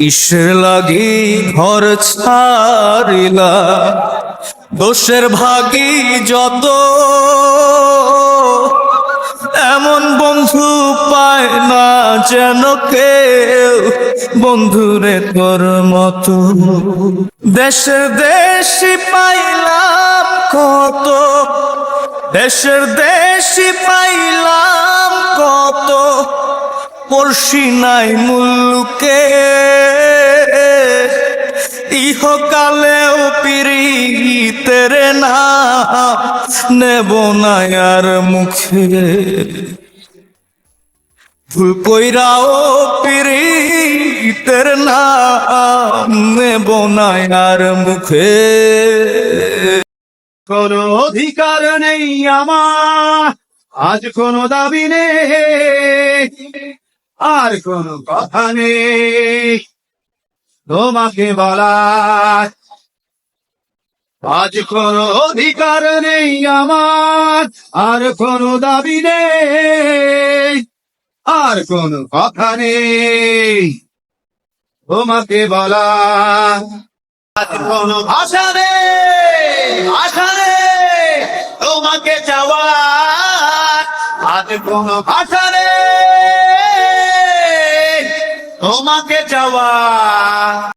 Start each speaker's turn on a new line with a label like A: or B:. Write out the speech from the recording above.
A: কিসের লাগি ঘর ছাড়িলা, দোষের ভাগী যত, এমন বন্ধু পায় না যেন কেউ, বন্ধুরে তোর মতো। দেশের দেশি পাইলাম কত, দেশের দেশি পাইলাম কত, পড়শি নাই মুলুকে। ইহকালেও পিরিতের নাম নেব না আর মুখে। ভুল কইরাও পিরিতের নাম নেব না আর মুখে।
B: কোনো অধিকার নেই আমার, আজ কোনো দাবি নেই, আর কোনো কথা নেই তোমাকে বলার। আজ কোনো অধিকার নেই আমার, আর কোনো দাবি নেই, আর কোনো কথা নেই তোমাকে বলার। আজ কোনো ভাষা নেই, ভাষা নেই তোমাকে চাওয়ার। আজ কোনো ভাষা নেই তোমাকে চাওয়ার।